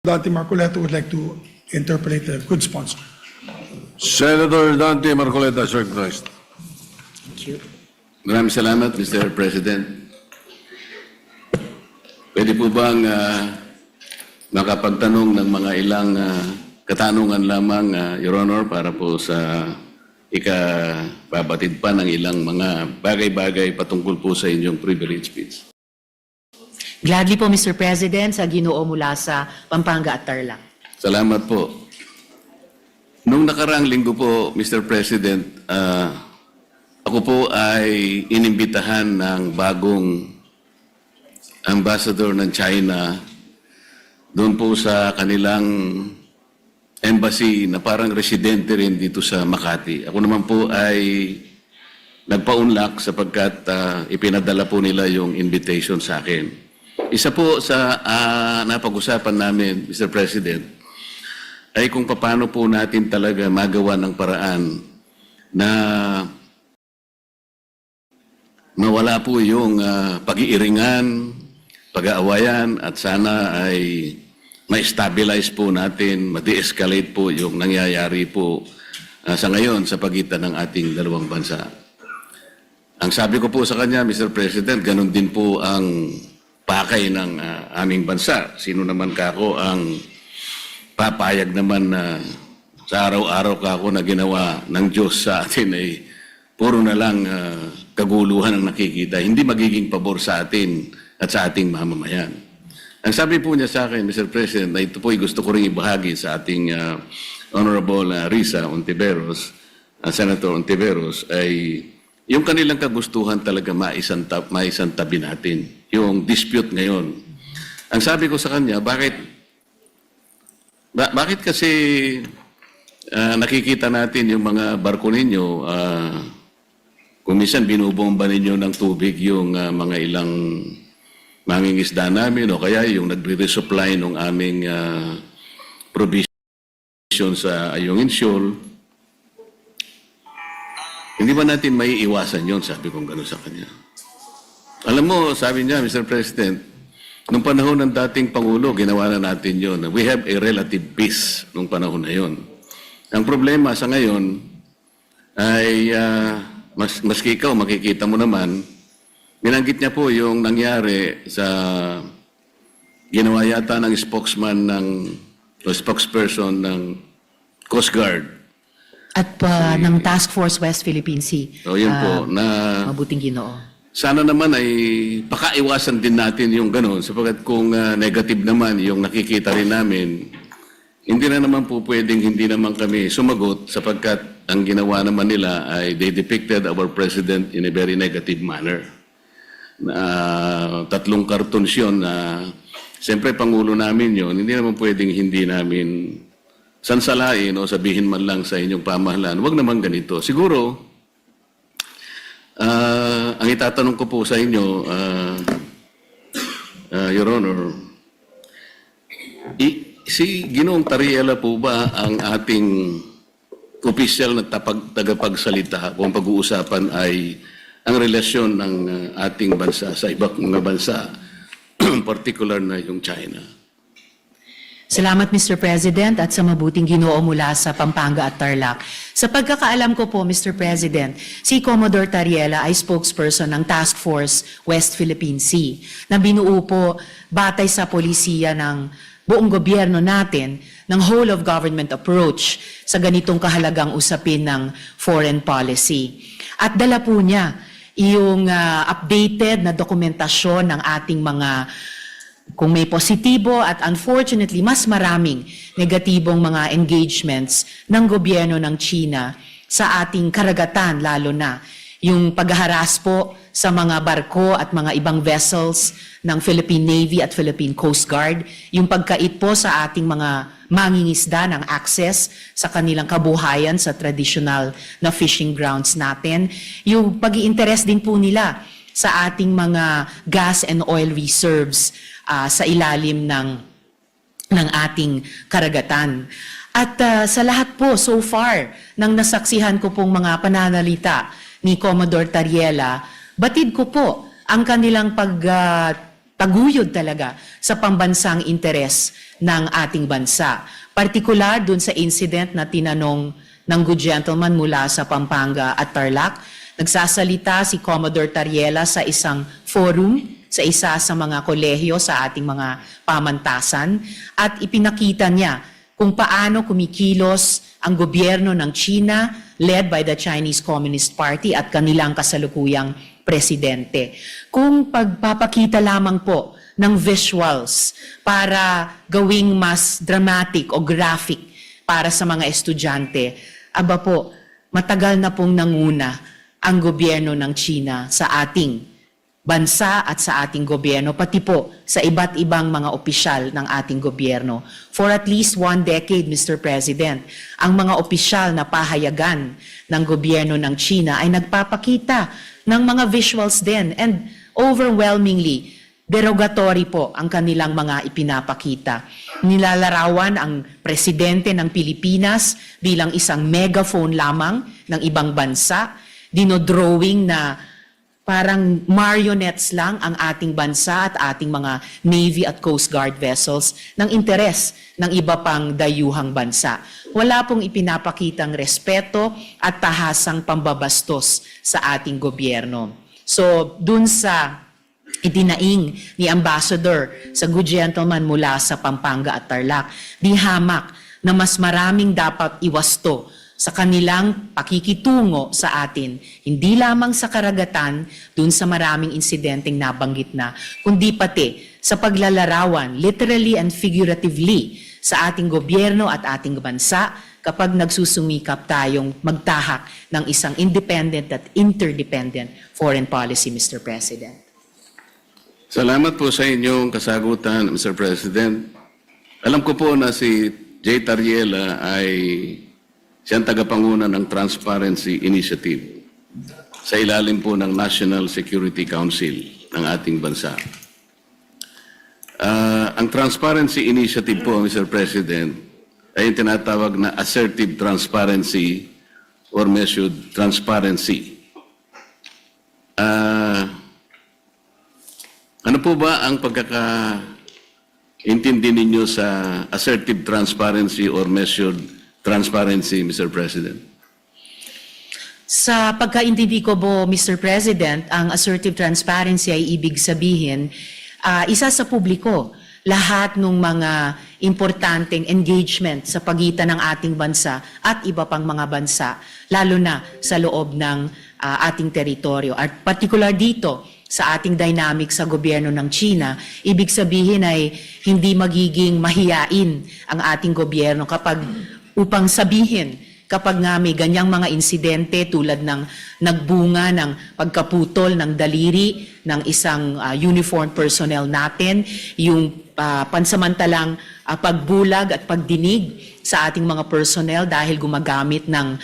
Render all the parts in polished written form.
Dante Marcoleta would like to interpolate a good sponsor. Senator Dante Marcoleta is recognized. Thank you. Maraming salamat, Mr. President. Pwede po bang makapagtanong ng mga ilang katanungan lamang, Your Honor, para po sa ikababatid pa ng ilang mga bagay-bagay patungkol po sa inyong privilege speech. Gladly po, Mr. President, sa Ginoo mula sa Pampanga at Tarlac. Salamat po. Nung nakaraang linggo po, Mr. President, ako po ay inimbitahan ng bagong ambassador ng China doon po sa kanilang embassy na parang residente rin dito sa Makati. Ako naman po ay nagpaunlak sapagkat ipinadala po nila yung invitation sa akin. Isa po sa napag-usapan namin, Mr. President, ay kung paano po natin talaga magawa ng paraan na mawala po yung pag-iiringan, pag-aawayan at sana ay ma-stabilize po natin, ma-de-escalate po yung nangyayari po sa ngayon sa pagitan ng ating dalawang bansa. Ang sabi ko po sa kanya, Mr. President, ganun din po ang pakay ng aming bansa. Sino naman kako ang papayag naman na sa araw-araw kako na ginawa ng Diyos sa atin ay puro na lang kaguluhan ang nakikita. Hindi magiging pabor sa atin at sa ating mamamayan. Ang sabi po niya sa akin, Mr. President, na ito po ay gusto ko rin ibahagi sa ating Honorable Risa Ontiveros, Senator Ontiveros, ay yung kanilang kagustuhan talaga maisantabi natin, yung dispute ngayon. Ang sabi ko sa kanya, bakit kasi nakikita natin yung mga barko ninyo, kung minsan binubomba ninyo ng tubig yung mga ilang mangingisda namin o kaya yung nagre-resupply ng aming provision sa Ayungin Shoal. Hindi ba natin may iwasan yun? Sabi kong gano'n sa kanya. Alam mo, sabi niya, Mr. President, nung panahon ng dating Pangulo, ginawa na natin yun. We have a relative peace nung panahon na yun. Ang problema sa ngayon ay, maski ikaw, makikita mo naman, binanggit niya po yung nangyari sa ginawa yata ng spokesperson ng Coast Guard. At ng Task Force West Philippine Sea. So yun po, na Mabuting Ginoo. sana naman ay pakaiwasan din natin yung gano'n sapagkat kung negative naman yung nakikita rin namin, hindi na naman po pwedeng hindi naman kami sumagot sapagkat ang ginawa naman nila ay they depicted our president in a very negative manner. Tatlong cartoons yun na siyempre Pangulo namin yun, hindi naman pwedeng hindi namin sansalain o sabihin man lang sa inyong pamahalaan, huwag naman ganito. Siguro, ang itatanong ko po sa inyo, Your Honor, si Ginoong Tariela po ba ang ating opisyal na tagapagsalita kung pag-uusapan ay ang relasyon ng ating bansa sa ibang mga bansa, particular na yung China? Salamat, Mr. President, at sa mabuting Ginoo mula sa Pampanga at Tarlac. Sa pagkakaalam ko po, Mr. President, si Commodore Tariela ay spokesperson ng Task Force West Philippine Sea na binuo po batay sa polisiya ng buong gobyerno natin ng whole of government approach sa ganitong kahalagang usapin ng foreign policy. At dala po niya yung updated na dokumentasyon ng ating mga kung may positibo at unfortunately mas maraming negatibong mga engagements ng gobyerno ng China sa ating karagatan, lalo na yung paghaharas po sa mga barko at mga ibang vessels ng Philippine Navy at Philippine Coast Guard, yung pagkait po sa ating mga mangingisda ng access sa kanilang kabuhayan sa traditional na fishing grounds natin, yung pag-i-interest din po nila sa ating mga gas and oil reserves sa ilalim ng ating karagatan. At sa lahat po, so far, nang nasaksihan ko pong mga pananalita ni Commodore Tariela, batid ko po ang kanilang taguyod talaga sa pambansang interes ng ating bansa. Partikular dun sa incident na tinanong ng good gentleman mula sa Pampanga at Tarlac, nagsasalita si Commodore Tariela sa isang forum sa isa sa mga kolehiyo sa ating mga pamantasan at ipinakita niya kung paano kumikilos ang gobyerno ng China led by the Chinese Communist Party at kanilang kasalukuyang presidente. Kung pagpapakita lamang po ng visuals para gawing mas dramatic o graphic para sa mga estudyante, aba po, matagal na pong nanguna ang gobyerno ng China sa ating bansa at sa ating gobyerno, pati po sa iba't ibang mga opisyal ng ating gobyerno. For at least 1 decade, Mr. President, ang mga opisyal na pahayagan ng gobyerno ng China ay nagpapakita ng mga visuals din and overwhelmingly derogatory po ang kanilang mga ipinapakita. Nilalarawan ang presidente ng Pilipinas bilang isang megaphone lamang ng ibang bansa, dinodrawing na parang marionettes lang ang ating bansa at ating mga Navy at Coast Guard vessels ng interes ng iba pang dayuhang bansa. Wala pong ipinapakitang respeto at tahasang pambabastos sa ating gobyerno. So, dun sa itinaing ni Ambassador sa good gentleman mula sa Pampanga at Tarlac, di hamak na mas maraming dapat iwasto sa kanilang pakikitungo sa atin, hindi lamang sa karagatan, dun sa maraming insidenteng nabanggit na, kundi pati sa paglalarawan, literally and figuratively, sa ating gobyerno at ating bansa kapag nagsusumikap tayong magtahak ng isang independent at interdependent foreign policy, Mr. President. Salamat po sa inyong kasagutan, Mr. President. Alam ko po na si J. Tariela ay siyang tagapanguna ng Transparency Initiative sa ilalim po ng National Security Council ng ating bansa. Ang Transparency Initiative po, Mr. President, ay tinatawag na assertive transparency or measured transparency. Ano po ba ang pagkakaintindi ninyo sa assertive transparency or measured transparency, Mr. President? Sa pagkaintindi ko po, Mr. President, ang assertive transparency ay ibig sabihin, isa sa publiko, lahat ng mga importanteng engagement sa pagitan ng ating bansa at iba pang mga bansa, lalo na sa loob ng ating teritoryo. At particular dito, sa ating dynamic sa gobyerno ng China, ibig sabihin ay hindi magiging mahiyain ang ating gobyerno upang sabihin kapag nga may ganyang mga insidente tulad ng nagbunga ng pagkaputol ng daliri ng isang uniformed personnel natin, yung pansamantalang pagbulag at pagdinig sa ating mga personnel dahil gumagamit ng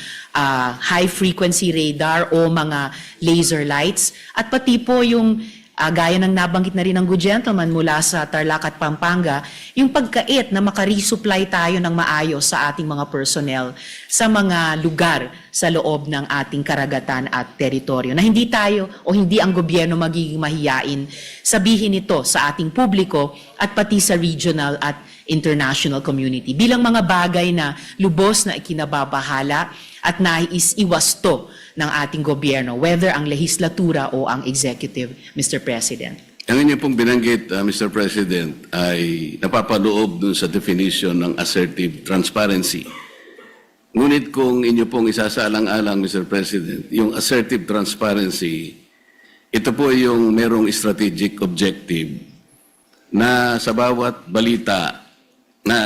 high-frequency radar o mga laser lights. At pati po yung gaya ng nabanggit na rin ng good gentleman mula sa Tarlac at Pampanga, yung pagkait na makaresupply tayo ng maayos sa ating mga personnel sa mga lugar sa loob ng ating karagatan at teritoryo. Na hindi tayo o hindi ang gobyerno magiging mahiyain sabihin ito sa ating publiko at pati sa regional at international community bilang mga bagay na lubos na ikinababahala at nais iwasto ng ating gobyerno, whether ang lehislatura o ang executive, Mr. President. Ang inyo pong binanggit, Mr. President, ay napapaloob dun sa definition ng assertive transparency. Ngunit kung inyo pong isasaalang-alang, Mr. President, yung assertive transparency, ito po yung merong strategic objective na sa bawat balita na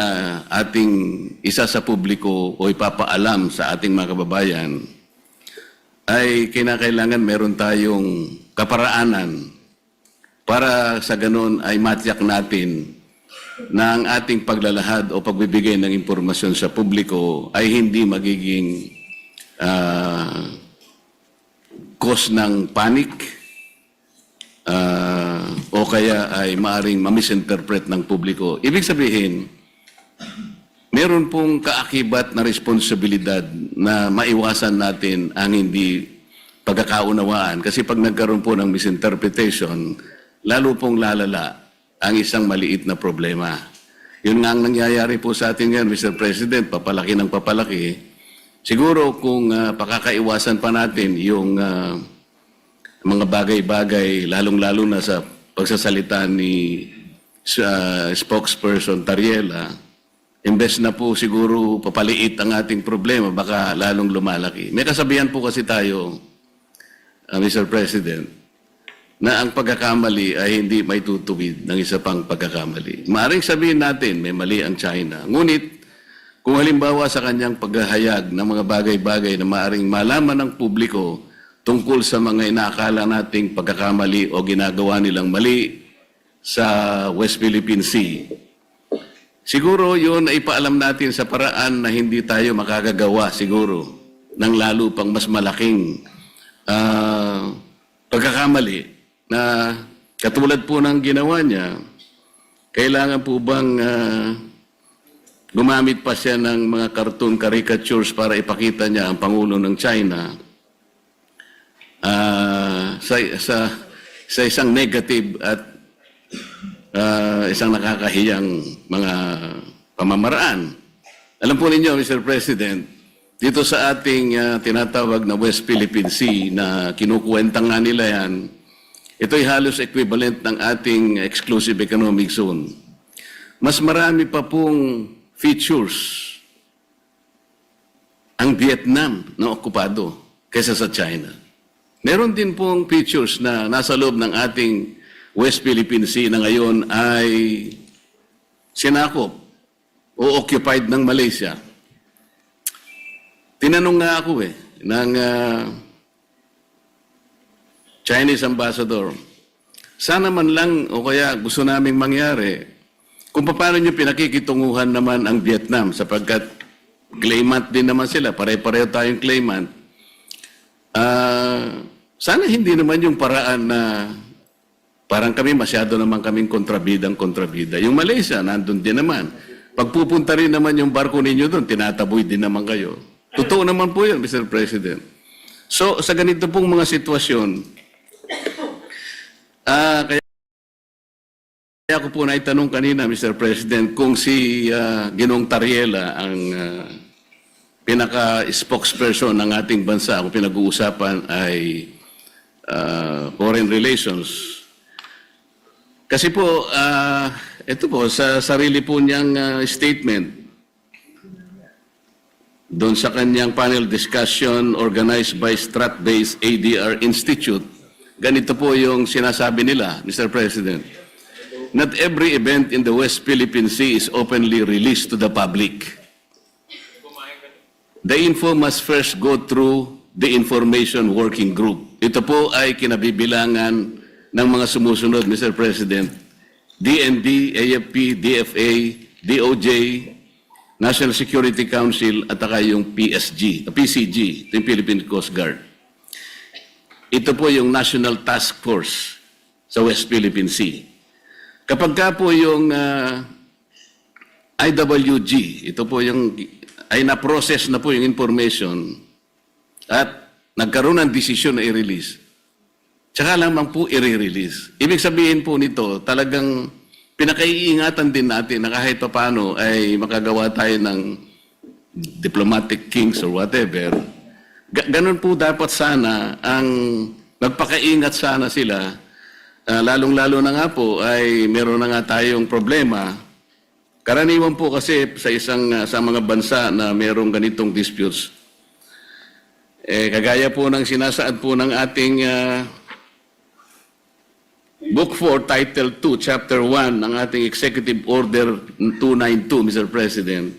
ating isa sa publiko o ipapaalam sa ating mga kababayan, ay kinakailangan meron tayong kaparaanan para sa ganun ay matiyak natin na ang ating paglalahad o pagbibigay ng impormasyon sa publiko ay hindi magiging cause ng panic o kaya ay maaring ma-misinterpret ng publiko. Ibig sabihin, meron pong kaakibat na responsibilidad na maiwasan natin ang hindi pagkakaunawaan. Kasi pag nagkaroon po ng misinterpretation, lalo pong lalala ang isang maliit na problema. Yun nga ang nangyayari po sa atin ngayon, Mr. President, papalaki ng papalaki. Siguro kung pakakaiwasan pa natin yung mga bagay-bagay, lalong-lalo na sa pagsasalita ni spokesperson Tariela, imbes na po siguro papaliit ang ating problema, baka lalong lumalaki. May kasabihan po kasi tayo, Mr. President, na ang pagkakamali ay hindi may tutuwid ng isa pang pagkakamali. Maaring sabihin natin, may mali ang China. Ngunit, kung halimbawa sa kanyang paghahayag ng mga bagay-bagay na maaring malaman ng publiko tungkol sa mga inaakala nating pagkakamali o ginagawa nilang mali sa West Philippine Sea, siguro yun ay paalam natin sa paraan na hindi tayo makagagawa siguro ng lalo pang mas malaking pagkakamali na katulad po ng ginawa niya. Kailangan po bang gumamit pa siya ng mga cartoon caricatures para ipakita niya ang Pangulo ng China sa isang negative at isang nakakahiyang mga pamamaraan. Alam po ninyo, Mr. President, dito sa ating tinatawag na West Philippine Sea na kinukuwenta nga nila yan, ito'y halos equivalent ng ating exclusive economic zone. Mas marami pa pong features ang Vietnam na okupado kaysa sa China. Meron din pong features na nasa loob ng ating West Philippine Sea na ngayon ay sinakop o occupied ng Malaysia. Tinanong nga ako ng Chinese ambassador, sana man lang o kaya gusto naming mangyari kung paano nyo pinakikitunguhan naman ang Vietnam sapagkat claimant din naman sila, pare-pareho tayong claimant. Sana hindi naman yung paraan na parang kami masyado naman kaming kontrabida. Yung Malaysia, nandun din naman. Pagpupunta rin naman yung barko ninyo doon, tinataboy din naman kayo. Totoo naman po yun, Mr. President. So, sa ganito pong mga sitwasyon, kaya ko po naitanong kanina, Mr. President, kung si Ginoong Tariela ang pinaka-spokesperson ng ating bansa, kung pinag-uusapan ay foreign relations. Kasi po, ito po, sa sarili po niyang statement, doon sa kanyang panel discussion organized by Strat-based ADR Institute, ganito po yung sinasabi nila, Mr. President. Not every event in the West Philippine Sea is openly released to the public. The info must first go through the Information Working Group. Ito po ay kinabibilangan ng mga sumusunod, Mr. President, DND, AFP, DFA, DOJ, National Security Council, at saka yung PCG, yung Philippine Coast Guard. Ito po yung National Task Force sa West Philippine Sea. Kapag ka po yung IWG, ito po yung, ay na-process na po yung information at nagkaroon ng desisyon na i-release, tsaka lamang po i-release. Ibig sabihin po nito, talagang pinakaiingatan din natin na kahit paano ay makagawa tayo ng diplomatic kings or whatever. Ganun po dapat sana ang magpakaingat sana sila. Lalong-lalo na nga po ay meron na nga tayong problema. Karaniwan po kasi sa mga bansa na merong ganitong disputes, kagaya po ng sinasaad po ng ating Book 4, Title 2, Chapter 1 ng ating Executive Order 292, Mr. President.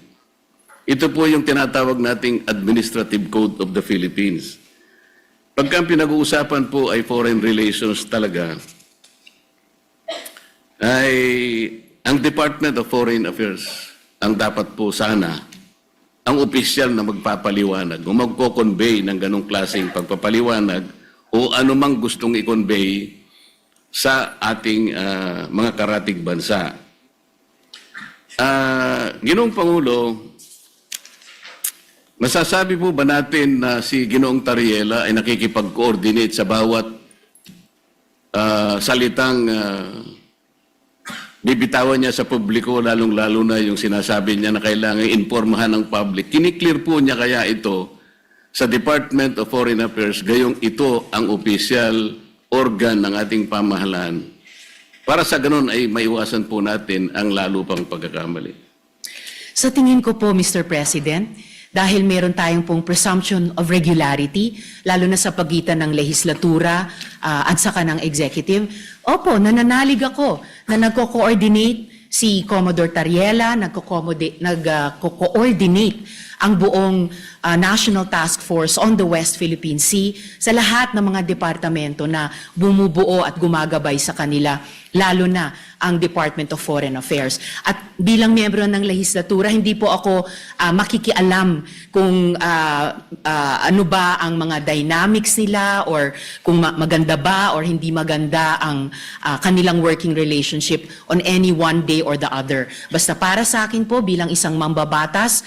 Ito po yung tinatawag nating Administrative Code of the Philippines. Pagka pinag-uusapan po ay foreign relations talaga, ay ang Department of Foreign Affairs ang dapat po sana ang opisyal na magpapaliwanag o magko-convey ng ganong klaseng pagpapaliwanag o anumang gustong i-convey sa ating mga karatig bansa. Ginoong Pangulo, masasabi po ba natin na si Ginoong Tariela ay nakikipag-coordinate sa bawat salitang bibitawan niya sa publiko, lalong-lalo na yung sinasabi niya na kailangan informahan ng public. Kiniklear po niya kaya ito sa Department of Foreign Affairs, gayong ito ang official organ ng ating pamahalaan. Para sa ganun ay maiwasan po natin ang lalo pang pagkakamali. Sa tingin ko po, Mr. President, dahil meron tayong pong presumption of regularity, lalo na sa pagitan ng lehislatura at saka ng executive, opo, nananalig ako na nagko-coordinate si Commodore Tariela, nagko-coordinate ang buong National Task Force on the West Philippine Sea sa lahat ng mga departamento na bumubuo at gumagabay sa kanila, lalo na ang Department of Foreign Affairs. At bilang miyembro ng lehislatura, hindi po ako makikialam kung ano ba ang mga dynamics nila or kung maganda ba or hindi maganda ang kanilang working relationship on any one day or the other. Basta para sa akin po, bilang isang mambabatas,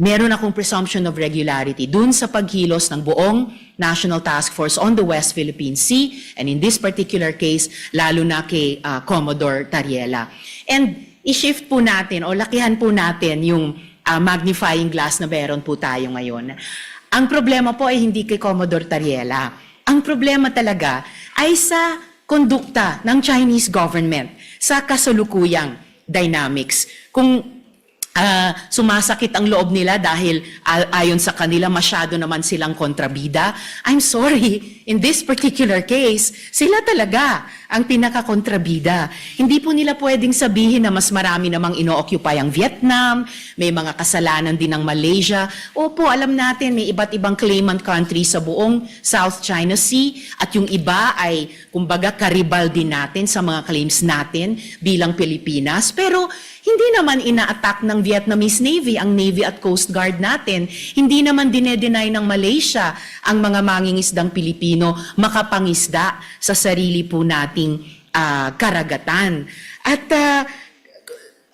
meron akong presumption of regularity dun sa pagkilos ng buong National Task Force on the West Philippine Sea, and in this particular case, lalo na kay Commodore Tariela. And i-shift po natin o lakihan po natin yung magnifying glass na meron po tayo ngayon. Ang problema po ay hindi kay Commodore Tariela. Ang problema talaga ay sa kondukta ng Chinese government sa kasalukuyang dynamics. Kung sumasakit ang loob nila dahil ayon sa kanila masyado naman silang kontrabida. I'm sorry, in this particular case, sila talaga ang pinaka-kontrabida. Hindi po nila pwedeng sabihin na mas marami namang ino-occupy ang Vietnam, may mga kasalanan din ng Malaysia. Opo, alam natin may iba't ibang claimant country sa buong South China Sea at yung iba ay kumbaga karibal din natin sa mga claims natin bilang Pilipinas. Pero hindi naman ina-attack ng Vietnamese Navy ang Navy at Coast Guard natin. Hindi naman dinedenay ng Malaysia ang mga mangingisdang Pilipino makapangisda sa sarili po nating karagatan. At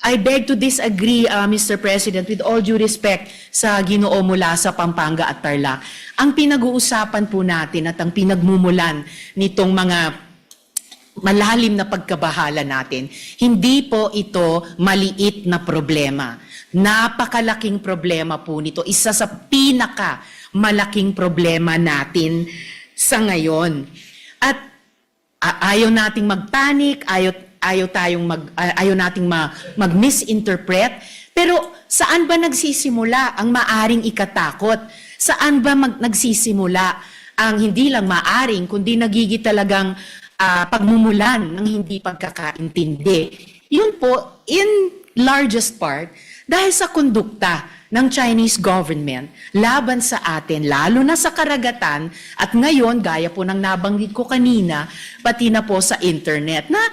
I beg to disagree, Mr. President, with all due respect sa Ginoo mula sa Pampanga at Tarlac. Ang pinag-uusapan po natin at ang pinagmumulan nitong mga malalim na pagkabahala natin, hindi po ito maliit na problema. Napakalaking problema po nito. Isa sa malaking problema natin sa ngayon. At ayaw nating magpanik, ayaw nating mag-misinterpret. Pero saan ba nagsisimula ang maaring ikatakot? Saan ba nagsisimula ang hindi lang maaring, kundi nagigit talagang pagmumulan ng hindi pagkakaintindi? Yun po, in largest part, dahil sa kondukta ng Chinese government laban sa atin, lalo na sa karagatan, at ngayon, gaya po ng nabanggit ko kanina, pati na po sa internet, na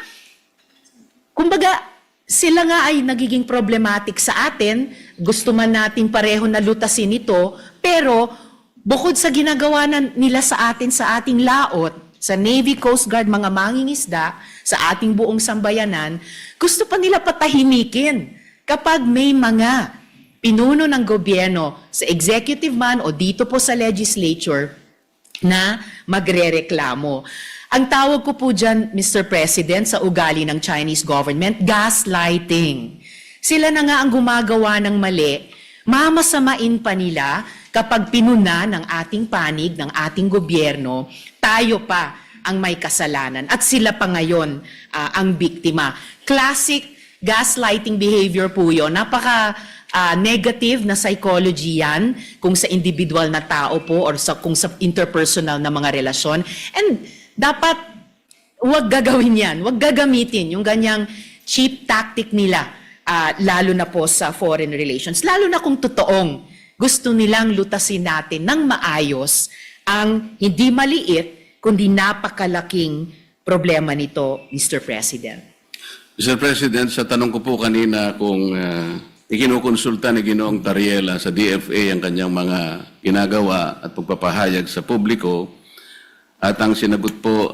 kumbaga, sila nga ay nagiging problematic sa atin, gusto man nating pareho na lutasin ito, pero bukod sa ginagawa nila sa atin sa ating laot, sa Navy, Coast Guard, mga mangingisda, sa ating buong sambayanan, gusto pa nila patahimikin kapag may mga pinuno ng gobyerno sa executive man o dito po sa legislature na magrereklamo. Ang tawag ko po dyan, Mr. President, sa ugali ng Chinese government, gaslighting. Sila na nga ang gumagawa ng mali, mamasamain pa nila kapag pinuna ng ating panig, ng ating gobyerno, tayo pa ang may kasalanan at sila pa ngayon ang biktima. Classic gaslighting behavior po yun. Napaka-negative na psychology yan kung sa individual na tao po or kung sa interpersonal na mga relasyon. And dapat huwag gagawin yan, huwag gagamitin yung ganyang cheap tactic nila, lalo na po sa foreign relations. Lalo na kung totoong gusto nilang lutasin natin ng maayos ang hindi maliit, kundi napakalaking problema nito, Mr. President. Mr. President, sa tanong ko po kanina kung ikinukonsulta ni Ginoong Tariela sa DFA ang kanyang mga ginagawa at pagpapahayag sa publiko, at ang sinagot po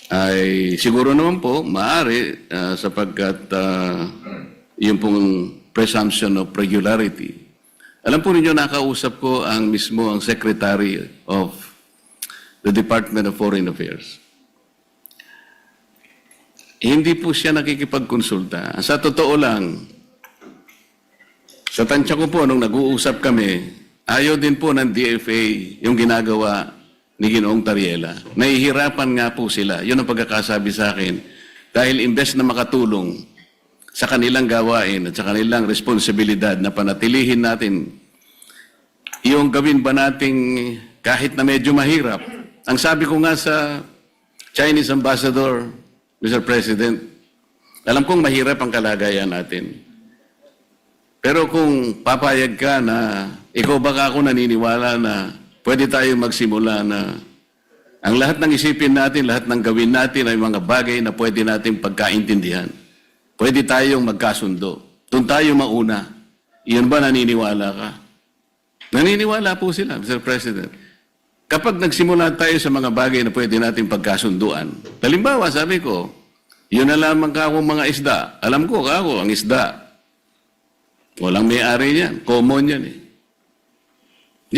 ay siguro naman po, maaari sapagkat yung pong presumption of regularity. Alam po ninyo, nakausap ko ang Secretary of the Department of Foreign Affairs. hindi po siya nakikipagkonsulta. Sa totoo lang, sa tansya ko po, nung nag-uusap kami, ayaw din po ng DFA yung ginagawa ni Ginoong Tariela. Nahihirapan nga po sila. Yun ang pagkakasabi sa akin. Dahil imbes na makatulong sa kanilang gawain at sa kanilang responsibilidad na panatilihin natin yung gawin ba nating kahit na medyo mahirap. Ang sabi ko nga sa Chinese Ambassador, Mr. President, alam kong mahirap ang kalagayan natin. Pero kung papayag ka na, ikaw baka ako naniniwala na pwede tayong magsimula na ang lahat ng isipin natin, lahat ng gawin natin ay mga bagay na pwede nating pagkaintindihan. Pwede tayong magkasundo. Doon tayo mauna. Iyon ba naniniwala ka? Naniniwala po sila, Mr. President. Kapag nagsimula tayo sa mga bagay na pwede nating pagkasunduan, halimbawa, sabi ko, yun na lamang ka akong mga isda. Alam ko, ako, ang isda. Walang may-ari yan. Common yan eh.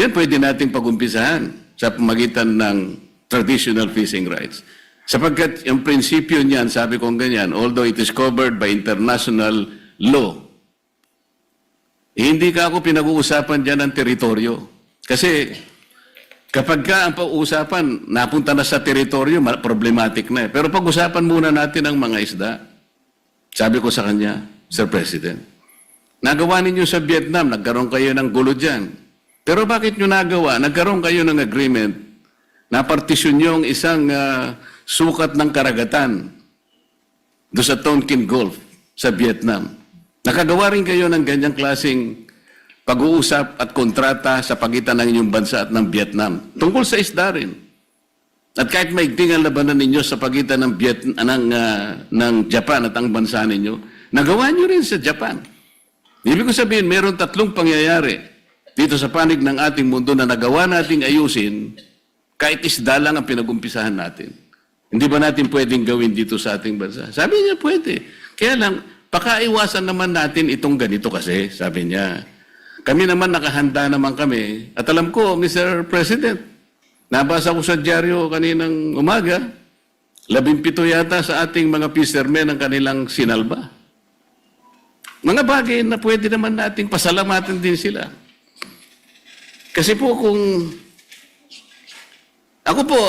Yan pwede nating pag-umpisahan sa pamagitan ng traditional fishing rights. Sapagkat yung prinsipyo niyan, sabi kong ganyan, although it is covered by international law, hindi ka ako pinag-uusapan dyan ng teritoryo. Kasi kapag ka ang pag-uusapan, napunta na sa teritoryo, problematic na eh. Pero pag-usapan muna natin ang mga isda. Sabi ko sa kanya, Sir President, nagawa ninyo sa Vietnam, nagkaroon kayo ng gulo dyan. Pero bakit nyo nagawa? Nagkaroon kayo ng agreement na partisyon nyo ang isang sukat ng karagatan doon sa Tonkin Gulf sa Vietnam. Nakagawa rin kayo ng ganyang klaseng pag-uusap at kontrata sa pagitan ng inyong bansa at ng Vietnam. Tungkol sa isda rin. At kahit maigting ang labanan ninyo sa pagitan ng Japan at ang bansa ninyo, nagawa nyo rin sa Japan. Ibig ko sabihin, meron tatlong pangyayari dito sa panig ng ating mundo na nagawa nating ayusin kahit isda lang ang pinag-umpisahan natin. Hindi ba natin pwedeng gawin dito sa ating bansa? Sabi niya, pwede. Kaya lang, pakaiwasan naman natin itong ganito kasi, sabi niya. Kami naman nakahanda naman kami. At alam ko, Mr. President, nabasa ko sa dyaryo kaninang umaga, 17 yata sa ating mga fishermen ang kanilang sinalba. Mga bagay na pwede naman nating pasalamatan din sila. Kasi po kung ako po,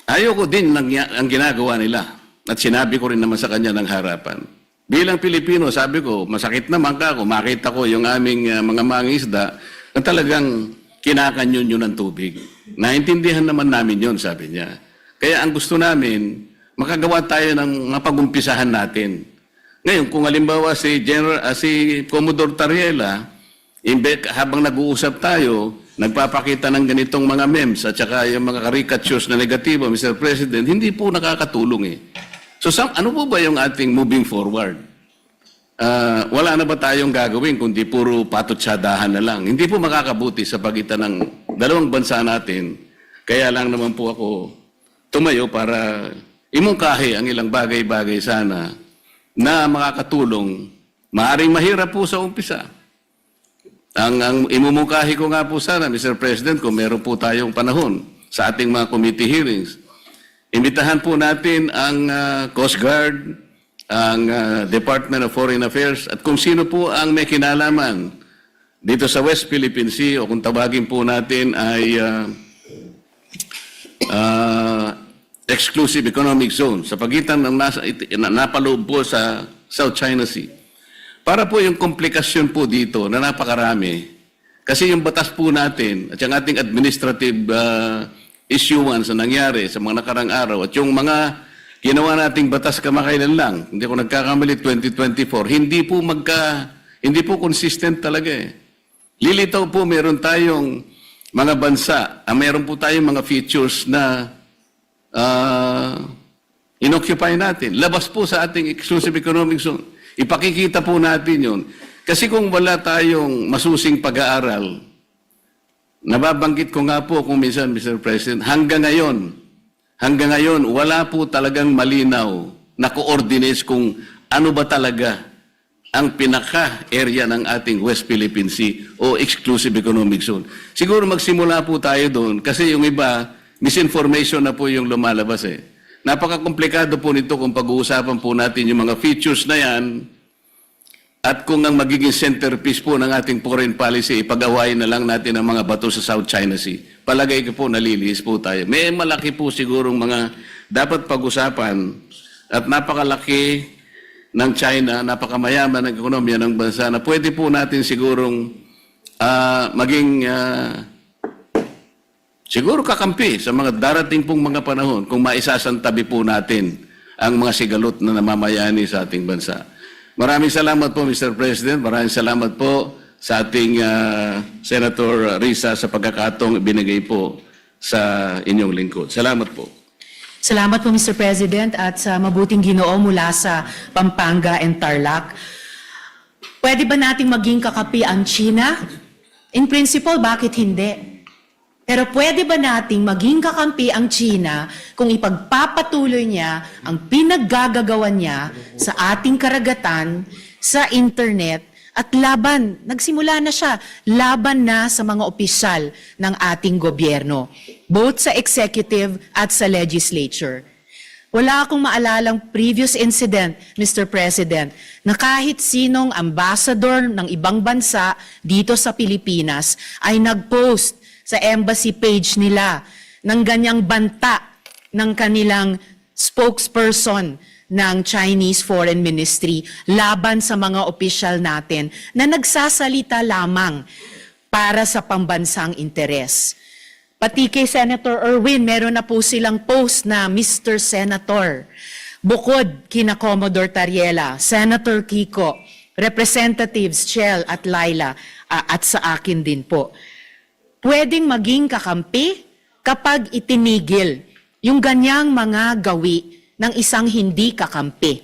ayoko din ang ginagawa nila. At sinabi ko rin naman sa kanya ng harapan. Bilang Pilipino, sabi ko, masakit naman ka ako. Makita ko yung aming mga mangisda na talagang kinakanyon yun ng tubig. Naintindihan naman namin yun, sabi niya. Kaya ang gusto namin, makagawa tayo ng mapag-umpisahan natin. Ngayon, kung halimbawa si Commodore Tariela, habang nag-uusap tayo, nagpapakita ng ganitong mga memes at saka yung mga caricatures na negatibo, Mr. President, hindi po nakakatulong eh. So, ano po ba yung ating moving forward? Wala na ba tayong gagawin kundi puro patotsadahan na lang? Hindi po makakabuti sa pagitan ng dalawang bansa natin. Kaya lang naman po ako tumayo para imungkahi ang ilang bagay-bagay sana na makakatulong. Maaring mahirap po sa umpisa. Ang imumungkahi ko nga po sana, Mr. President, kung meron po tayong panahon sa ating mga committee hearings, imbitahan po natin ang Coast Guard, ang Department of Foreign Affairs, at kung sino po ang may kinalaman dito sa West Philippine Sea, o kung tawagin po natin ay Exclusive Economic Zone, sa pagitan ng napaloob po sa South China Sea. Para po yung komplikasyon po dito na napakarami, kasi yung batas po natin at yung ating administrative issuance na nangyari sa mga nakarang araw at yung mga ginawa nating batas kamakailan lang, hindi ko nagkakamali 2024, hindi po consistent talaga eh. Lilitaw po meron tayong mga bansa, meron po tayong mga features na inoccupy natin. Labas po sa ating exclusive economic zone. Ipakikita po natin yun. Kasi kung wala tayong masusing pag-aaral, nababanggit ko nga po kung minsan, Mr. President, hanggang ngayon, wala po talagang malinaw na coordinates kung ano ba talaga ang pinaka-area ng ating West Philippine Sea o exclusive economic zone. Siguro magsimula po tayo doon kasi yung iba, misinformation na po yung lumalabas eh. Napaka-komplikado po nito kung pag-uusapan po natin yung mga features na yan at kung ang magiging centerpiece po ng ating foreign policy, ipag-awayin na lang natin ang mga bato sa South China Sea. Palagay ko po, nalilihis po tayo. May malaki po sigurong mga dapat pag-usapan at napakalaki ng China, napakamayaman ng ekonomiya ng bansa na pwede po natin sigurong maging siguro kakampi sa mga darating pong mga panahon kung maisasantabi po natin ang mga sigalot na namamayani sa ating bansa. Maraming salamat po, Mr. President. Maraming salamat po sa ating Senator Risa sa pagkakataong binigay po sa inyong lingkod. Salamat po. Salamat po, Mr. President, at sa mabuting Ginoo mula sa Pampanga and Tarlac. Pwede ba nating maging kakapi ang China? In principle, bakit hindi? Pero pwede ba nating maging kakampi ang China kung ipagpapatuloy niya ang pinaggagawan niya sa ating karagatan, sa internet, at laban, nagsimula na siya, laban na sa mga opisyal ng ating gobyerno, both sa executive at sa legislature. Wala akong maalalang previous incident, Mr. President, na kahit sinong ambassador ng ibang bansa dito sa Pilipinas ay nag-post sa embassy page nila ng ganyang banta ng kanilang spokesperson ng Chinese Foreign Ministry laban sa mga opisyal natin na nagsasalita lamang para sa pambansang interes. Pati kay Senator Erwin, meron na po silang post na Mr. Senator. Bukod kina Commodore Tariela, Senator Kiko, Representatives Chel at Laila, at sa akin din po. Pwedeng maging kakampi kapag itinigil yung ganyang mga gawi ng isang hindi kakampi,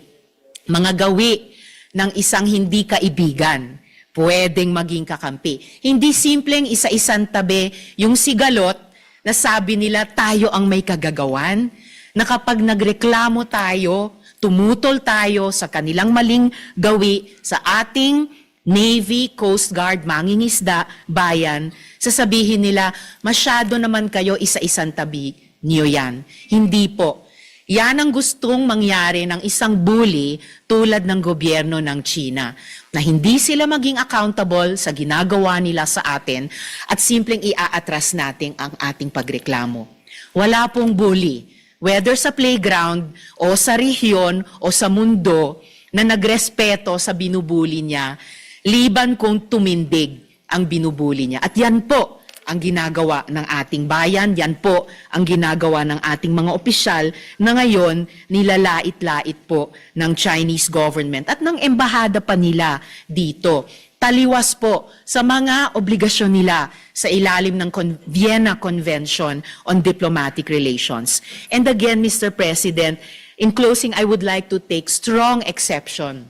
mga gawi ng isang hindi kaibigan. Pwedeng maging kakampi. Hindi simpleng isa-isang tabi yung sigalot na sabi nila tayo ang may kagagawan, na kapag nagreklamo tayo, tumutol tayo sa kanilang maling gawi sa ating Navy, Coast Guard, mangingisda, bayan, sasabihin nila, masyado naman kayo isa-isang tabi niyo yan. Hindi po. Yan ang gustong mangyari ng isang bully tulad ng gobyerno ng China, na hindi sila maging accountable sa ginagawa nila sa atin at simpleng iaatras natin ang ating pagreklamo. Wala pong bully, whether sa playground o sa rehiyon o sa mundo, na nagrespeto sa binubuli niya, liban kung tumindig ang binubuli niya. At yan po ang ginagawa ng ating bayan, yan po ang ginagawa ng ating mga opisyal na ngayon nilalait-lait po ng Chinese government at ng embahada pa nila dito. Taliwas po sa mga obligasyon nila sa ilalim ng Vienna Convention on Diplomatic Relations. And again, Mr. President, in closing, I would like to take strong exception.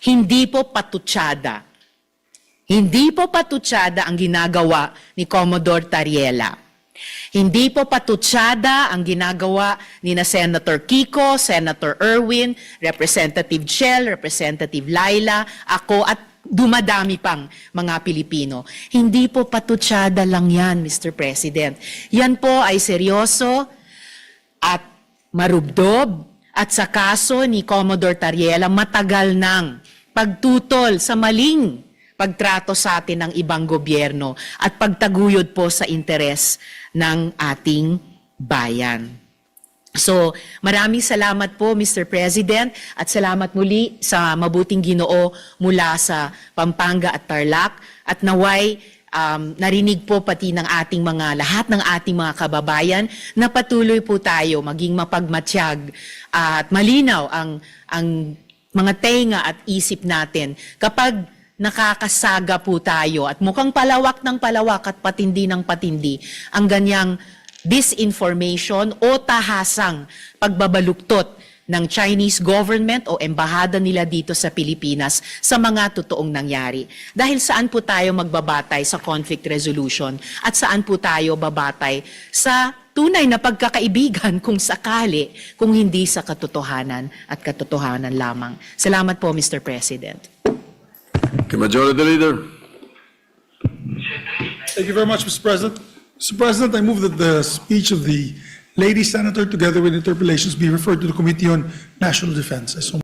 Hindi po patutsada. Hindi po patutsada ang ginagawa ni Commodore Tariela. Hindi po patutsada ang ginagawa ni na Senator Kiko, Senator Erwin, Representative Chel, Representative Laila, ako at dumadami pang mga Pilipino. Hindi po patutsada lang yan, Mr. President. Yan po ay seryoso at marubdob at sa kaso ni Commodore Tariela matagal nang pagtutol sa maling pagtrato sa atin ng ibang gobyerno at pagtaguyod po sa interes ng ating bayan. So, maraming salamat po, Mr. President, at salamat muli sa mabuting Ginoo mula sa Pampanga at Tarlac, at naway narinig po pati ng ating lahat ng ating mga kababayan na patuloy po tayo maging mapagmatsyag at malinaw ang mga tenga at isip natin kapag nakakasaga po tayo at mukhang palawak ng palawak at patindi ng patindi ang ganyang disinformation o tahasang pagbabaluktot ng Chinese government o embahada nila dito sa Pilipinas sa mga totoong nangyari. Dahil saan po tayo magbabatay sa conflict resolution at saan po tayo babatay sa tunay na pagkakaibigan kung sakali, kung hindi sa katotohanan at katotohanan lamang. Salamat po, Mr. President. Okay, Majority Leader. Thank you very much, Mr. President. Mr. President, I move that the speech of the Lady Senator, together with interpellations, be referred to the Committee on National Defense. I so